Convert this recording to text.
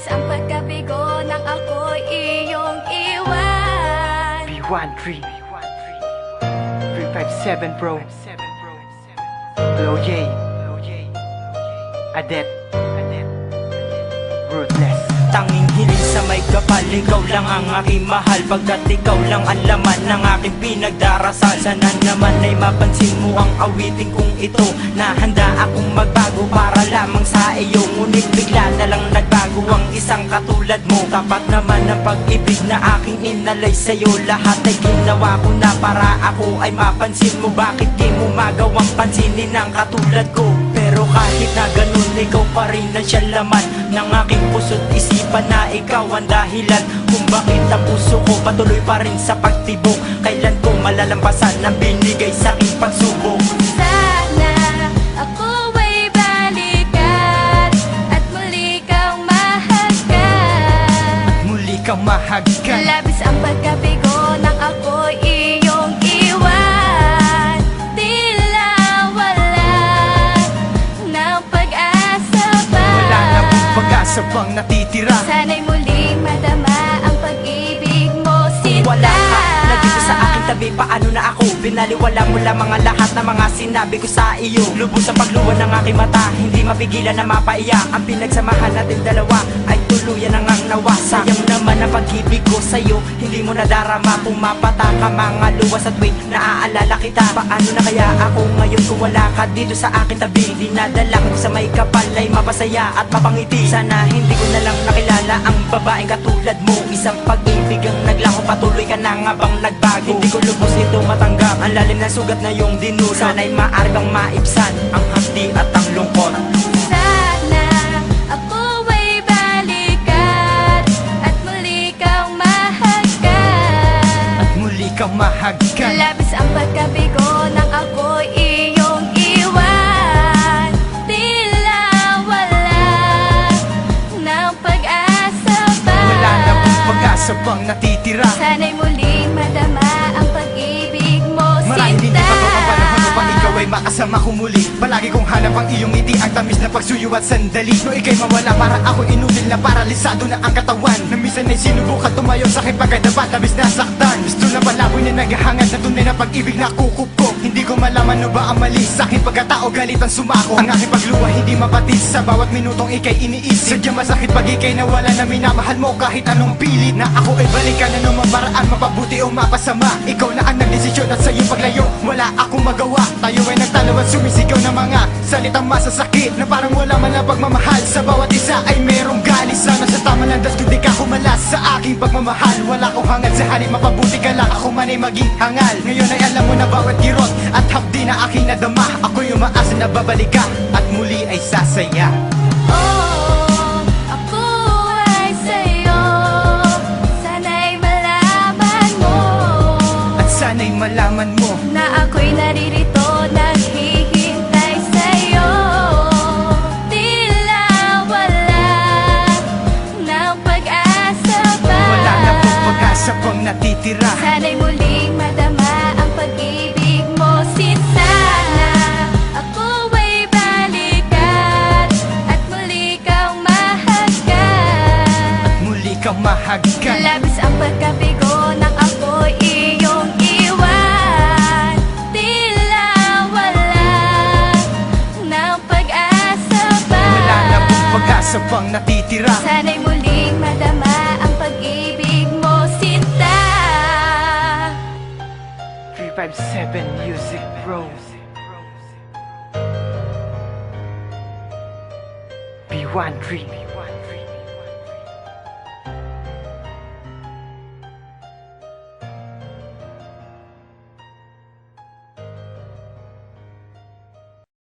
Labis ang pagkabigo nang ako'y iyong iwan. B13 357 bro. Lil J, Adet, Ruthless. Tanging hiling sa may kapal, ikaw lang ang aking mahal. Pagkat ikaw lang ang laman ng aking pinagdarasal. Sana naman ay mapansin mo ang awiting kong ito, na handa akong magbago para lamang sa iyo. Ngunit bigla na lang nagbago ang isang katulad mo. Tapat naman ang pag-ibig na aking inalay sa'yo. Lahat ay ginawa ko na para ako ay mapansin mo. Bakit di mo magawang pansinin ang katulad ko? Pero kahit na ganun, ikaw pa rin ang siya laman ng aking puso't isipan, na ikaw ang dahilan kung bakit ang puso ko patuloy pa rin sa pagtibok. Kailan ko malalampasan ang binigay sa'king pagsubok? Sana ako ay balikan at muli kang mahagkan. Muli kang mahagkan. Labis ang pagkabigo nang ako'y iyong iwan. Tila wala ng pag-asa pa. Wala na pong pag-asa pang natitira. Sana'y muling madama ang pag-ibig mo, sinta. Wala ka na dito sa aking tabi, paano na ako? Binaliwala mo lamang ang lahat ng mga sinabi ko sa iyo. Lubos ang pagluwan ng aking mata, hindi mapigilan na mapaiyak. Ang pinagsamahan natin dalawa ay tuluyan ang nawa. Sayang naman ang pag-ibig ko sa'yo, hindi mo nadarama. Pumapata ka mga luwas at wait, naaalala kita. Paano na kaya ako ngayon kung wala ka dito sa aking tabi? Dinadala ko sa may kapal ay mapasaya at mapangiti. Sana hindi ko na lang nakilala ang babaeng katulad mo. Isang pag-ibig ang naglaho, patuloy ka na nga bang nagbago? Hindi ko lubos ito matanggap, ang lalim ng sugat na iyong dinulot. Sana'y maaari bang maibsan ang hati at ang lungkot. Sana ako ay balikan at muli kang mahagkan. At muli kang mahagkan. Labis ang pagkabigo nang ako'y iyong iwan. Tila wala ng pag-asa pa. Wala na pong pag-asa pang natitira. Sana'y muling madama ang pag-ibig mo, Marahil hindi sinta. pa to ang panahon upang ikaw ay makasama ko muli. Palagi kong hanap ang iyong ngiti, ang tamis na pagsuyo at sandali. No ika'y mawala, para ako inutil na paralisado na ang katawan. Na minsan ay sinubukan tumayo sa aking pagkadapat, labis na saktan. Gusto na palaboy na naghahangad na tunay na pag-ibig na kukup ko. Hindi ko malaman no ba ang mali sa aking pagkatao, galit ang sumako. Ang aking pagluwa hindi mapatid, sa bawat minutong ika'y iniisip. Sadyang masakit pag ika'y nawala na minamahal mo kahit anong pilit. Na ako ay balikan na nung maparaan, mapabuti o mapasama. Ikaw na ang nagdesisyon at sa iyong paglayo wala akong magawa. Tayo ay nagtalo at sumisigaw ng mga salitang masasakit, na parang wala man ang pagmamahal. Sa bawat isa ay merong galit. Sana sa tama landas kung di ka humalas sa aking pagmamahal. Wala akong hangad sa halip, mapabuti ka lang, ako man ay maging hangal. Ngayon ay alam mo na bawat kirot at hapdi na aking nadama. Ako'y umaasa na babalik ka at muli ay sasaya. Oh, ako ay sa'yo. Sana'y malaman mo At sana'y malaman mo na ako'y naririto, naghihintay sa'yo. Tila wala ng pag-asa pa. wala na pong pag-asa pang natitira. Sana'y muling madama ang pag-ibig mo, sinta. Ako ay balikan at muli kang mahagkan. Muli kang mahagkan. Labis ang pagkabigo nang ako'y iyong iwan. Tila wala ng pag-asa pa. Wala na pong pag-asa pang natitira. Sana'y muling madama ang pag-ibig mo, sinta. 357 Music Bro. B13